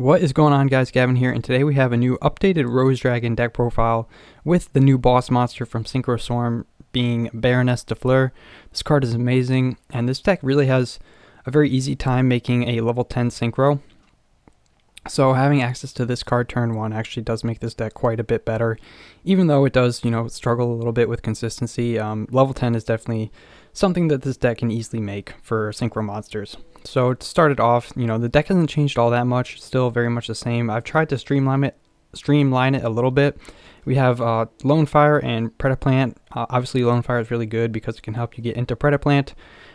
What is going on, guys? Gavin here, and today we have a new updated Rose Dragon deck profile with the new boss monster from Synchro being Baroness de Fleur. This card is amazing, and this deck really has a very easy time making a level 10 Synchro. So having access to this card turn 1 actually does make this deck quite a bit better, even though it does, struggle a little bit with consistency. Level 10 is definitely something that this deck can easily make for Synchro monsters. So to start it off, the deck hasn't changed all that much, still very much the same. I've tried to streamline it a little bit. We have Lonefire and Predaplant. Obviously Lonefire is really good because it can help you get into Predaplant,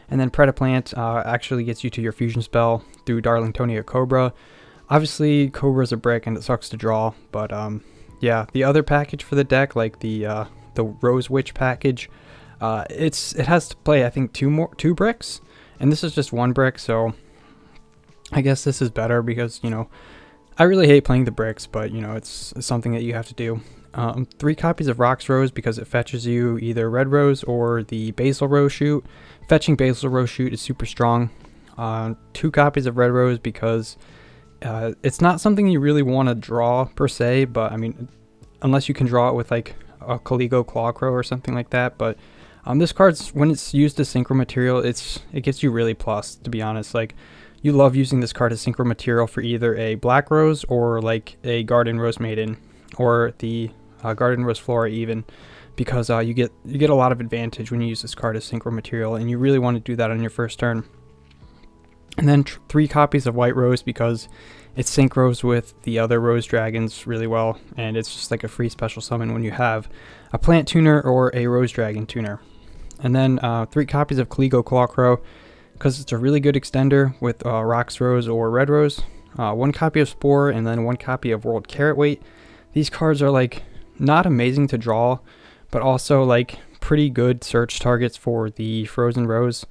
and then Predaplant actually gets you to your fusion spell through Darlingtonia Cobra. Obviously Cobra's a brick and it sucks to draw, but yeah, the other package for the deck, like the Rose Witch package, it has to play, I think, two bricks, and this is just one brick, so I guess this is better because, I really hate playing the bricks, but, it's something that you have to do. 3 copies of Roxrose because it fetches you either Red Rose or the Basil Rose shoot. Fetching Basil Rose shoot is super strong. 2 copies of Red Rose because it's not something you really want to draw per se, but I mean, unless you can draw it with like a Caligo Clawcrow or something like that. But this card's, when it's used as synchro material, it gets you really plus, to be honest. Like, you love using this card as synchro material for either a Black Rose or like a Garden Rose Maiden or the Garden Rose Flora even, because you get a lot of advantage when you use this card as synchro material, and you really want to do that on your first turn. And then 3 copies of White Rose because it synchros with the other Rose Dragons really well, and it's just like a free special summon when you have a Plant Tuner or a Rose Dragon Tuner. And then 3 copies of Caligo Clawcrow because it's a really good extender with Roxrose or Red Rose. 1 copy of Spore, and then 1 copy of World Carrot Weight. These cards are like not amazing to draw, but also like pretty good search targets for the Frozen Rose.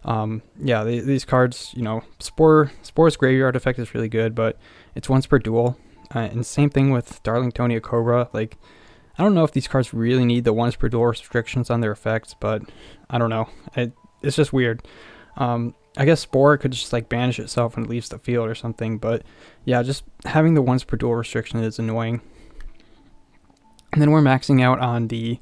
Yeah, these cards, Spore's Graveyard effect is really good, but it's once per duel. And same thing with Darlingtonia Cobra. Like, I don't know if these cards really need the once per duel restrictions on their effects, but I don't know. It's just weird. I guess Spore could just like banish itself when it leaves the field or something, but yeah, just having the once per duel restriction is annoying. And then we're maxing out on the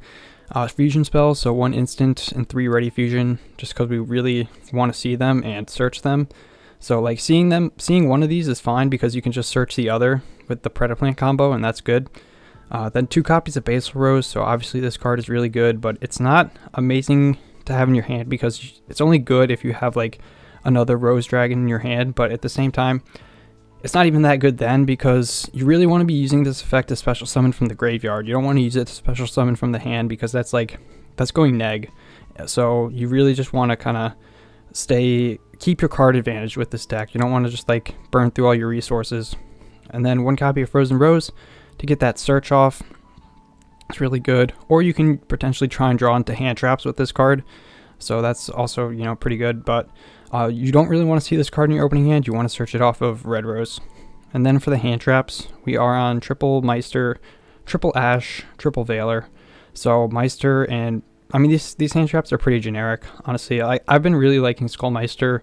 fusion spells, so 1 instant and 3 ready fusion, just because we really want to see them and search them. So like seeing one of these is fine because you can just search the other with the Predaplant combo, and that's good. Then 2 copies of Basil Rose, so obviously this card is really good, but it's not amazing to have in your hand because it's only good if you have like another Rose Dragon in your hand, but at the same time, it's not even that good then because you really want to be using this effect to special summon from the graveyard. You don't want to use it to special summon from the hand because that's going neg. So you really just want to kind of keep your card advantage with this deck. You don't want to just like burn through all your resources. And then 1 copy of Frozen Rose to get that search off. It's really good. Or you can potentially try and draw into hand traps with this card. So that's also, pretty good, but you don't really want to see this card in your opening hand. You want to search it off of Red Rose. And then for the hand traps, we are on triple Meister, triple Ash, triple Veiler. So Meister, and I mean, these hand traps are pretty generic, honestly. I've been really liking Skullmeister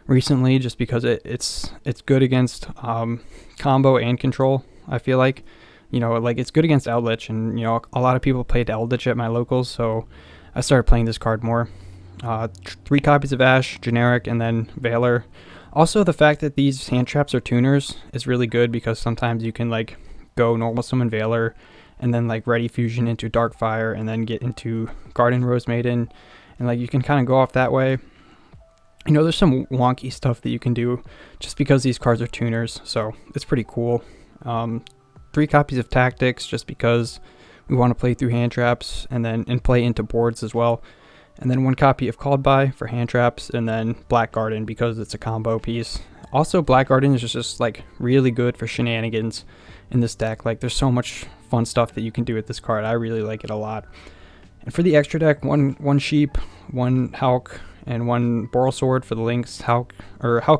recently just because it's good against combo and control, I feel like. It's good against Eldritch, and a lot of people played Eldritch at my locals, so I started playing this card more. 3 copies of Ash, generic, and then Veiler. Also, the fact that these hand traps are tuners is really good because sometimes you can like go normal summon Veiler and then like ready fusion into Darkfire and then get into Garden Rose Maiden, and like you can kind of go off that way. There's some wonky stuff that you can do just because these cards are tuners, so it's pretty cool. 3 copies of Tactics just because we want to play through hand traps and play into boards as well. And then 1 copy of Called By for hand traps, and then Black Garden because it's a combo piece. Also, Black Garden is just like really good for shenanigans in this deck. Like, there's so much fun stuff that you can do with this card. I really like it a lot. And for the extra deck, one Sheep, 1 Hulk, and 1 Boral Sword for the links. Hulk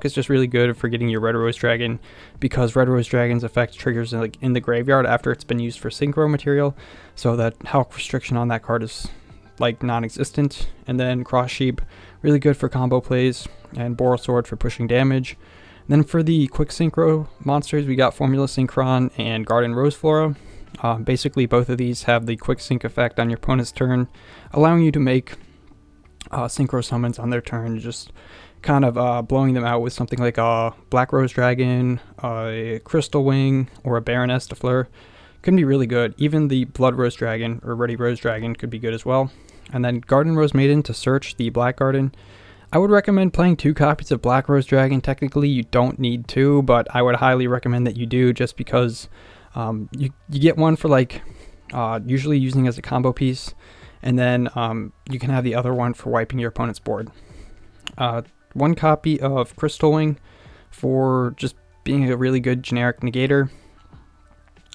is just really good for getting your Red Rose Dragon because Red Rose Dragon's effect triggers like in the graveyard after it's been used for synchro material. So that Hulk restriction on that card is like non-existent. And then Cross Sheep, really good for combo plays, and Boral Sword for pushing damage. Then for the quick synchro monsters, we got Formula Synchron and Garden Rose Flora. Basically, both of these have the quick sync effect on your opponent's turn, allowing you to make synchro summons on their turn, just kind of blowing them out with something like a Black Rose Dragon, a Crystal Wing, or a Baroness de Fleur. Can be really good. Even the Blood Rose Dragon or Ruddy Rose Dragon could be good as well. And then Garden Rose Maiden to search the Black Garden. I would recommend playing 2 copies of Black Rose Dragon. Technically, you don't need 2, but I would highly recommend that you do, just because you get one for like usually using as a combo piece, and then you can have the other one for wiping your opponent's board. 1 copy of Crystal Wing for just being a really good generic negator.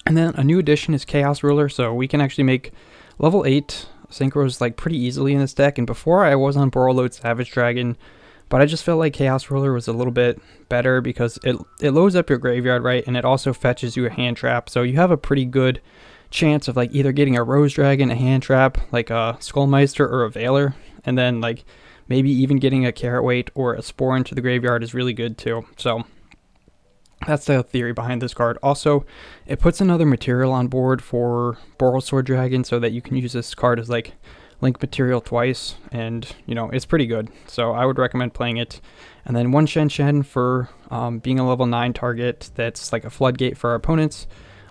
And then a new addition is Chaos Ruler, so we can actually make level 8 synchros like pretty easily in this deck. And before I was on Borreload Savage Dragon, but I just felt like Chaos Ruler was a little bit better because it loads up your graveyard, right? And it also fetches you a hand trap, so you have a pretty good chance of like either getting a Rose Dragon, a hand trap, like a Skullmeister or a Veiler, and then like maybe even getting a Carrot Weight or a Spore into the graveyard is really good too. So that's the theory behind this card. Also, it puts another material on board for Borrelsword Dragon so that you can use this card as like link material twice, and you know, it's pretty good. So I would recommend playing it. And then 1 Shen Shen for being a level 9 target that's like a floodgate for our opponents.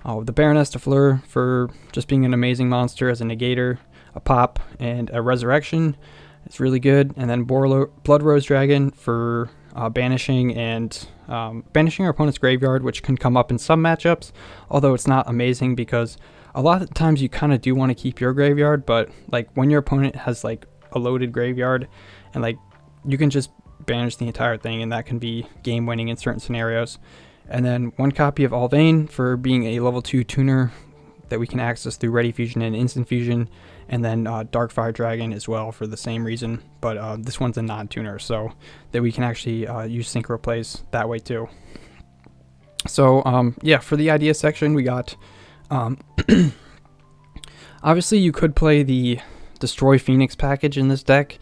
The Baroness de Fleur for just being an amazing monster as a negator, a pop, and a resurrection. It's really good. And then Blood Rose Dragon for banishing and banishing our opponent's graveyard, which can come up in some matchups, although it's not amazing because a lot of times you kind of do want to keep your graveyard, but like when your opponent has like a loaded graveyard, and like you can just banish the entire thing, and that can be game winning in certain scenarios. And then 1 copy of Alvain for being a level 2 tuner that we can access through Ready Fusion and Instant Fusion, and then Darkfire Dragon as well for the same reason, but this one's a non-tuner, so that we can actually use synchro plays that way too. So yeah, for the idea section, we got obviously you could play the Destroy Phoenix package in this deck,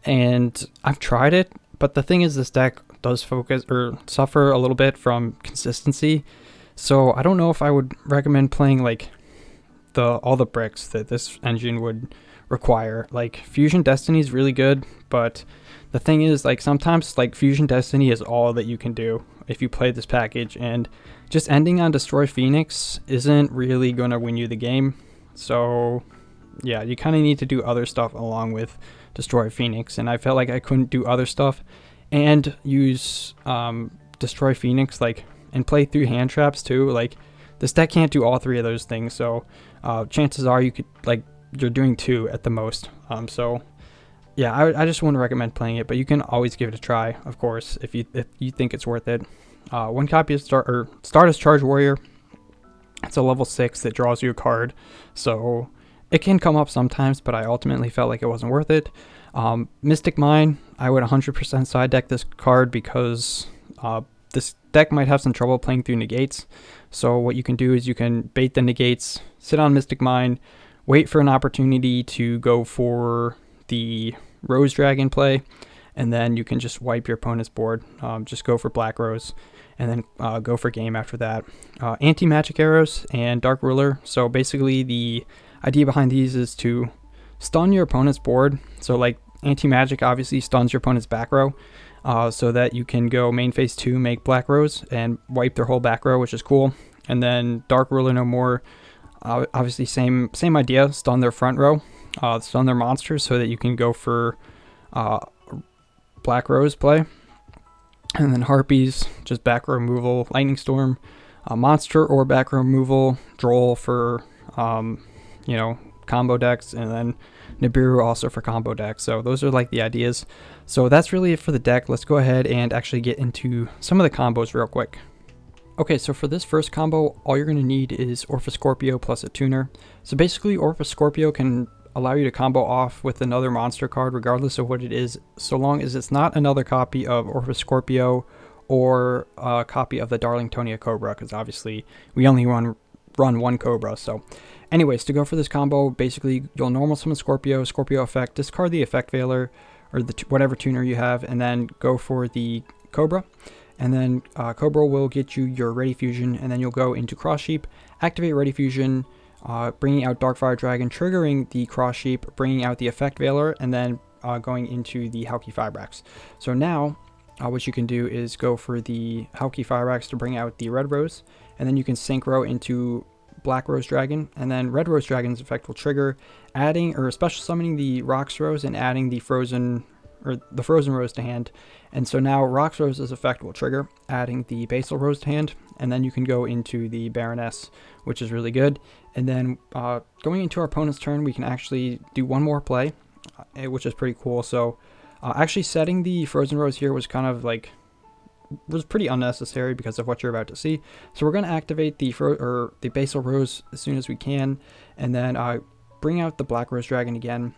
and I've tried it, but the thing is, this deck does focus or suffer a little bit from consistency, so I don't know if I would recommend playing like all the bricks that this engine would require. Like Fusion Destiny is really good, but the thing is, like sometimes like Fusion Destiny is all that you can do if you play this package, and just ending on Destroy Phoenix isn't really going to win you the game. So yeah, you kind of need to do other stuff along with Destroy Phoenix, and I felt like I couldn't do other stuff and use Destroy Phoenix like and play through hand traps too. Like this deck can't do all 3 of those things, so chances are you could like you're doing 2 at the most. So yeah, I just wouldn't recommend playing it, but you can always give it a try, of course, if you think it's worth it. 1 copy of Stardust Charge Warrior. It's a level 6 that draws you a card, so it can come up sometimes, but I ultimately felt like it wasn't worth it. Mystic Mine, I would 100% side deck this card because this deck might have some trouble playing through negates. So what you can do is you can bait the negates, sit on Mystic Mine, wait for an opportunity to go for the Rose Dragon play, and then you can just wipe your opponent's board. Just go for Black Rose, and then go for game after that. Anti-Magic Arrows and Dark Ruler. So basically the idea behind these is to stun your opponent's board. So like Anti-Magic obviously stuns your opponent's back row, so that you can go main phase 2, make Black Rose, and wipe their whole back row, which is cool. And then Dark Ruler no more. Obviously same idea, stun their front row, stun their monsters, so that you can go for Black Rose play. And then Harpies, just back row removal, Lightning Storm, monster or back row removal, Droll for combo decks, and then Nibiru also for combo decks. So those are like the ideas. So that's really it for the deck. Let's go ahead and actually get into some of the combos real quick. Okay, so for this first combo, all you're going to need is Orpha Scorpio plus a tuner. So basically, Orpha Scorpio can allow you to combo off with another monster card regardless of what it is, so long as it's not another copy of Orpha Scorpio or a copy of the Darlingtonia Cobra, because obviously we only run 1 Cobra. So anyways, to go for this combo, basically you'll normal summon Scorpio effect, discard the effect veiler or whatever tuner you have, and then go for the Cobra. and then Cobra will get you your Ready Fusion, and then you'll go into Cross Sheep, activate Ready Fusion, bringing out Darkfire Dragon, triggering the Cross Sheep, bringing out the Effect Veiler, and then going into the Hauki Firebrax. So now what you can do is go for the Hauki Firebrax to bring out the Red Rose, and then you can Synchro into Black Rose Dragon, and then Red Rose Dragon's effect will trigger, adding or special summoning the Roxrose and adding the Frozen Rose to hand. And so now Roxrose's effect will trigger, adding the Basal Rose to hand, and then you can go into the Baroness, which is really good. And then going into our opponent's turn, we can actually do one more play, which is pretty cool. So actually setting the Frozen Rose here was kind of like, was pretty unnecessary because of what you're about to see. So we're going to activate the Basal Rose as soon as we can, and then bring out the Black Rose Dragon again.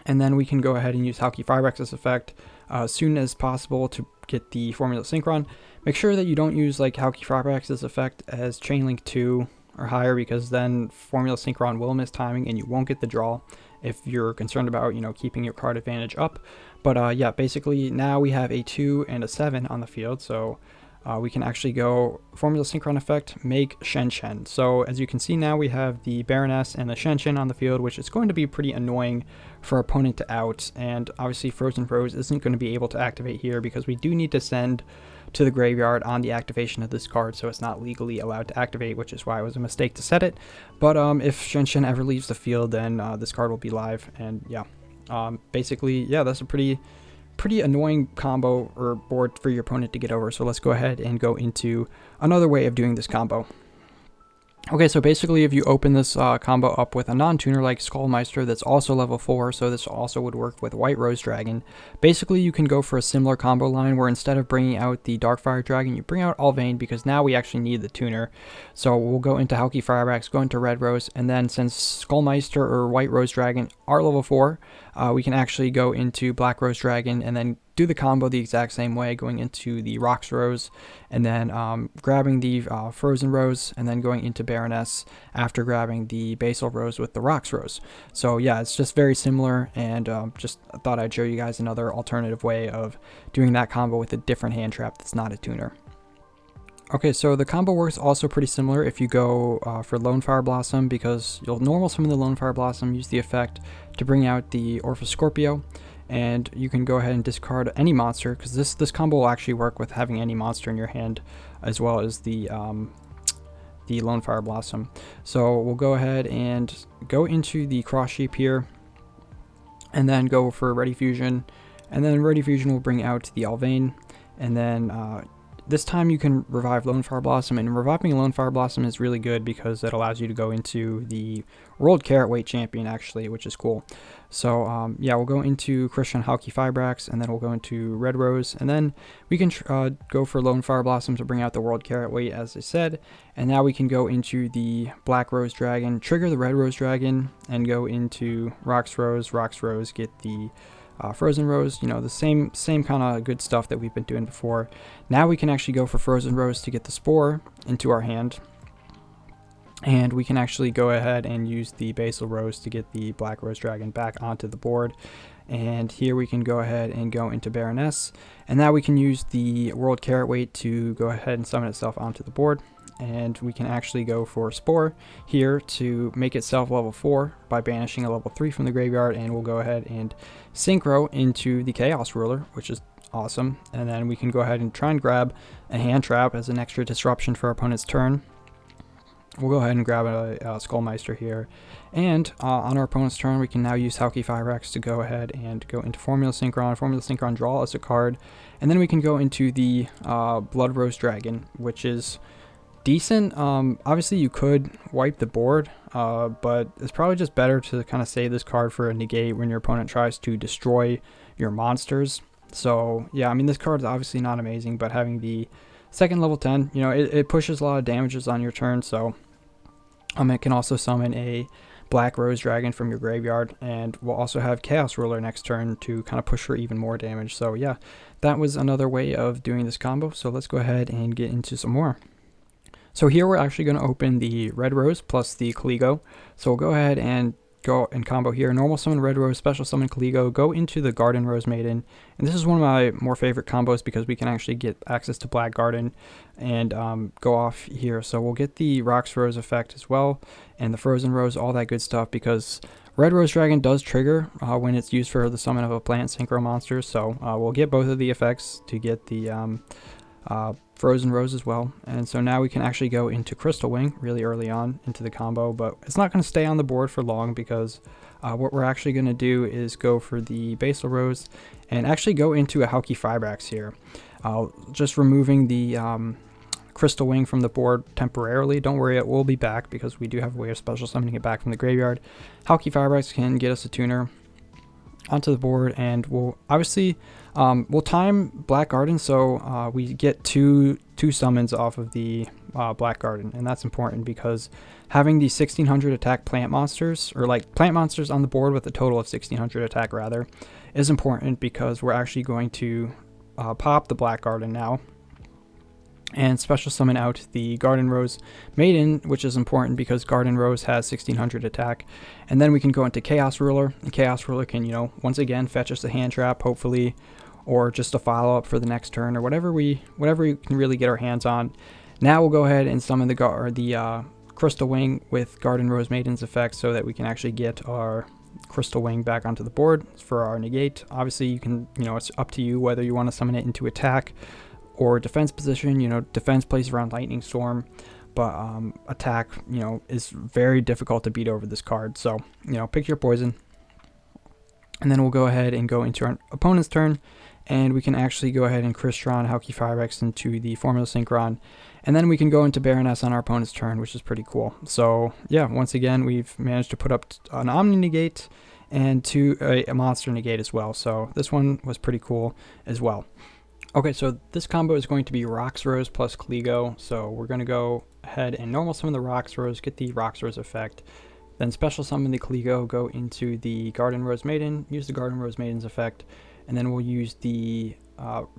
And then we can go ahead and use Hauki Firebrax's effect as soon as possible to get the Formula Synchron. Make sure that you don't use like Hauki Firebrax's effect as Chain Link 2 or higher, because then Formula Synchron will miss timing and you won't get the draw if you're concerned about, you know, keeping your card advantage up. But yeah, basically now we have a 2 and a 7 on the field, so we can actually go Formula Synchron effect, make Shen Shen. So as you can see now, we have the Baroness and the Shen Shen on the field, which is going to be pretty annoying for our opponent to out. And obviously Frozen Rose isn't going to be able to activate here because we do need to send to the graveyard on the activation of this card, so it's not legally allowed to activate, which is why it was a mistake to set it. But if Shen Shen ever leaves the field, then this card will be live. And yeah, basically, yeah, that's a pretty annoying combo or board for your opponent to get over. So let's go ahead and go into another way of doing this combo. Okay, so basically if you open this combo up with a non-tuner like Skullmeister that's also level 4, so this also would work with White Rose Dragon, basically you can go for a similar combo line where instead of bringing out the Darkfire Dragon, you bring out Alvain, because now we actually need the tuner. So we'll go into Hauki Firebrax, go into Red Rose, and then since Skullmeister or White Rose Dragon are level 4, we can actually go into Black Rose Dragon and then do the combo the exact same way, going into the Roxrose and then grabbing the Frozen Rose and then going into Baroness after grabbing the Basal Rose with the Roxrose. So yeah, it's just very similar, and just thought I'd show you guys another alternative way of doing that combo with a different hand trap that's not a tuner. Okay, so the combo works also pretty similar if you go for Lonefire Blossom, because you'll normal summon the Lonefire Blossom, use the effect to bring out the Orpheus Scorpio, and you can go ahead and discard any monster, because this combo will actually work with having any monster in your hand as well as the Lonefire Blossom. So we'll go ahead and go into the Cross Sheep here and then go for Ready Fusion, and then Ready Fusion will bring out the Alvain, and then this time you can revive Lonefire Blossom, and reviving Lonefire Blossom is really good because it allows you to go into the World Carrot Weight Champion actually, which is cool. So yeah, we'll go into Christian Hauki Firebrax, and then we'll go into Red Rose, and then we can go for Lonefire Blossom to bring out the World Carrot Weight, as I said. And now we can go into the Black Rose Dragon, trigger the Red Rose Dragon, and go into Roxrose, get the Frozen Rose, you know, the same kind of good stuff that we've been doing before. Now we can actually go for Frozen Rose to get the Spore into our hand, and we can actually go ahead and use the Basal Rose to get the Black Rose Dragon back onto the board. And here we can go ahead and go into Baroness, and now we can use the World Carrot Weight to go ahead and summon itself onto the board. And we can actually go for Spore here to make itself level 4 by banishing a level 3 from the graveyard, and we'll go ahead and Synchro into the Chaos Ruler, which is awesome. And then we can go ahead and try and grab a hand trap as an extra disruption for our opponent's turn. We'll go ahead and grab a Skullmeister here, and on our opponent's turn we can now use Hauki Firebrax to go ahead and go into Formula Synchron, draw us a card, and then we can go into the Blood Rose Dragon, which is decent. Obviously you could wipe the board, but it's probably just better to kind of save this card for a negate when your opponent tries to destroy your monsters. So yeah, I mean, this card is obviously not amazing, but having the second level 10, you know, it pushes a lot of damages on your turn. So it can also summon a Black Rose Dragon from your graveyard, and we'll also have Chaos Ruler next turn to kind of push for even more damage. So yeah, that was another way of doing this combo. So let's go ahead and get into some more. So here we're actually going to open the Red Rose plus the Caligo. So we'll go ahead and go and combo here. Normal summon Red Rose, special summon Caligo, go into the Garden Rose Maiden. And this is one of my more favorite combos because we can actually get access to Black Garden and go off here. So we'll get the Roxrose effect as well, and the Frozen Rose, all that good stuff, because Red Rose Dragon does trigger when it's used for the summon of a plant synchro monster. So we'll get both of the effects to get the Frozen Rose as well. And so now we can actually go into Crystal Wing really early on into the combo, but it's not going to stay on the board for long because what we're actually going to do is go for the Basal Rose and actually go into a Halki Fibrax here. Just removing the Crystal Wing from the board temporarily. Don't worry, it will be back because we do have a way of special summoning it back from the graveyard. Halki Fibrax can get us a tuner onto the board, and we'll obviously we'll time Black Garden so we get two summons off of the Black Garden, and that's important because having the 1600 attack plant monsters, or like plant monsters on the board with a total of 1600 attack rather, is important because we're actually going to pop the Black Garden now and special summon out the Garden Rose Maiden, which is important because Garden Rose has 1600 attack. And then we can go into Chaos Ruler, and Chaos Ruler can, once again fetch us a hand trap, hopefully, or just a follow-up for the next turn, or whatever we can really get our hands on. Now we'll go ahead and summon the Crystal Wing with Garden Rose Maiden's effect so that we can actually get our Crystal Wing back onto the board for our negate. Obviously, you can, it's up to you whether you want to summon it into attack or defense position. Defense plays around Lightning Storm, but attack, is very difficult to beat over this card. So, pick your poison. And then we'll go ahead and go into our opponent's turn, and we can actually go ahead and Crystron Halki Firex into the Formula Synchron, and then we can go into Baroness on our opponent's turn, which is pretty cool. So yeah, once again, we've managed to put up an Omni Negate and a monster negate as well. So this one was pretty cool as well. Okay, so this combo is going to be Roxrose plus Caligo. So we're going to go ahead and normal summon the Roxrose, get the Roxrose effect, then special summon the Caligo, go into the Garden Rose Maiden, use the Garden Rose Maiden's effect, and then we'll use the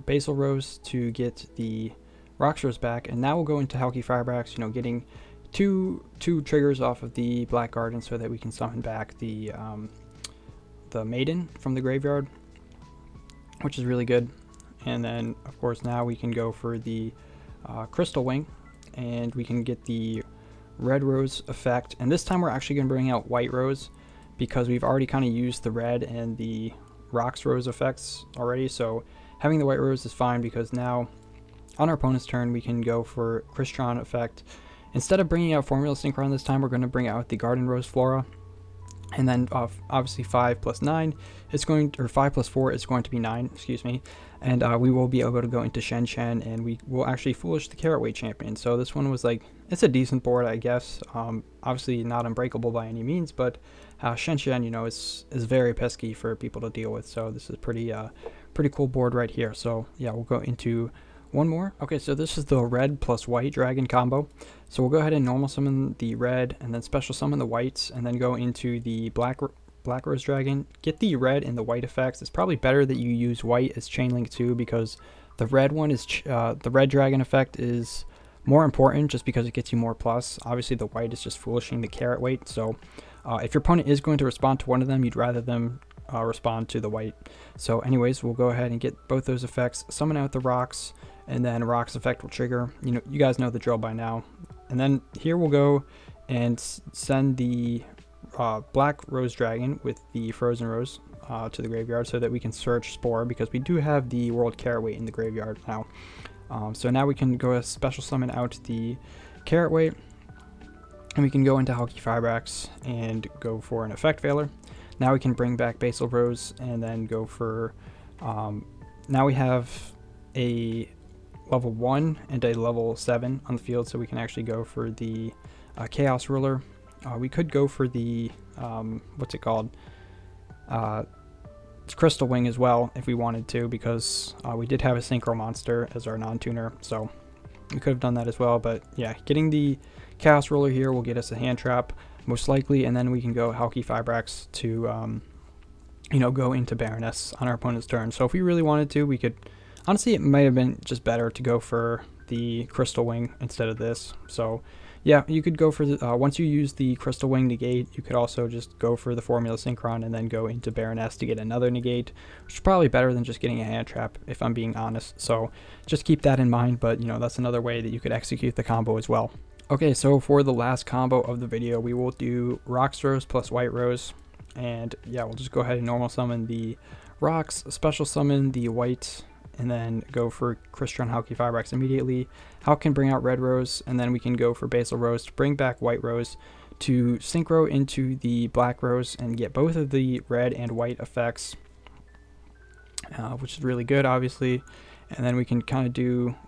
Basal Rose to get the Roxrose back. And now we'll go into Halki Firebrax, getting two triggers off of the Black Garden so that we can summon back the Maiden from the graveyard, which is really good. And then, of course, now we can go for the Crystal Wing, and we can get the Red Rose effect. And this time we're actually going to bring out White Rose because we've already kind of used the Red and the Roxrose effects already. So having the White Rose is fine because now on our opponent's turn we can go for Crystron effect. Instead of bringing out Formula Synchron this time, we're going to bring out the Garden Rose Flora. And then obviously 5 plus 9 is going to, or 5 plus 4 is going to be 9, excuse me. And we will be able to go into Shen Shen, and we will actually Foolish the Carrot Weight Champion. So this one was like, it's a decent board, I guess. Obviously not unbreakable by any means, but Shen Shen, is very pesky for people to deal with. So this is pretty cool board right here. So yeah, we'll go into one more. Okay, so this is the red plus white dragon combo. So we'll go ahead and normal summon the red and then special summon the whites, and then go into the black Rose Dragon. Get the red and the white effects. It's probably better that you use white as Chain Link too, because the red one is the red dragon effect is more important just because it gets you more plus. Obviously the white is just foolishing the carrot weight. So if your opponent is going to respond to one of them, you'd rather them respond to the white. So anyways, we'll go ahead and get both those effects, summon out the rocks, and then Rock's effect will trigger. You guys know the drill by now. And then here we'll go and send the Black Rose Dragon with the Frozen Rose to the graveyard so that we can search Spore, because we do have the World Carrot Weight in the graveyard now. So now we can go special summon out the Carrot Weight, and we can go into Halki Firebrax and go for an Effect Veiler. Now we can bring back Basal Rose and then go for, now we have a level 1 and a level 7 on the field, so we can actually go for the Chaos Ruler. We could go for the, what's it called? Crystal Wing as well if we wanted to, because we did have a Synchro monster as our non-tuner, so we could have done that as well. But yeah, getting the Chaos Ruler here will get us a hand trap most likely, and then we can go Halki Firebrax to go into Baroness on our opponent's turn. So if we really wanted to, we could, honestly it might have been just better to go for the Crystal Wing instead of this. So yeah, you could go for the, once you use the Crystal Wing negate, you could also just go for the Formula Synchron and then go into Baroness to get another negate, which is probably better than just getting a hand trap, if I'm being honest. So just keep that in mind, but you know, that's another way that you could execute the combo as well. Okay, so for the last combo of the video, we will do Roxrose plus White Rose, and yeah, we'll just go ahead and normal summon the Rox, special summon the White, and then go for Crystron Halki Firebrax immediately. Hulk can bring out Red Rose, and then we can go for Basil Rose to bring back White Rose to Synchro into the Black Rose and get both of the red and white effects, which is really good, obviously. And then we can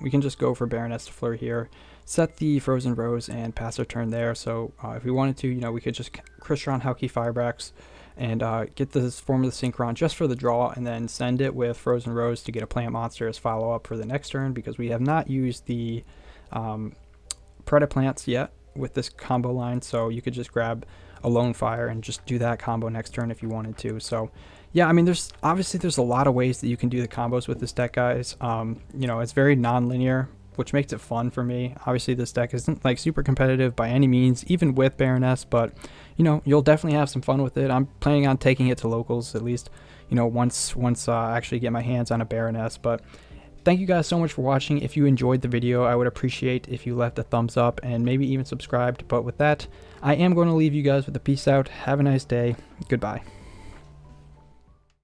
we can just go for Baroness de Fleur here, set the Frozen Rose, and pass our turn there. So if we wanted to, you know, we could just Crystron Halki Firebrax and get this Formula Synchron just for the draw, and then send it with Frozen Rose to get a plant monster as follow-up for the next turn, because we have not used the Predaplants yet with this combo line. So you could just grab a Lonefire and just do that combo next turn if you wanted to. So yeah, I mean, there's a lot of ways that you can do the combos with this deck, guys. You know, it's very non-linear, which makes it fun for me. Obviously, this deck isn't like super competitive by any means, even with Baroness, but you know, you'll definitely have some fun with it. I'm planning on taking it to locals, at least, you know, once I actually get my hands on a Baroness. But thank you guys so much for watching. If you enjoyed the video, I would appreciate if you left a thumbs up and maybe even subscribed. But with that, I am going to leave you guys with a peace out. Have a nice day. Goodbye.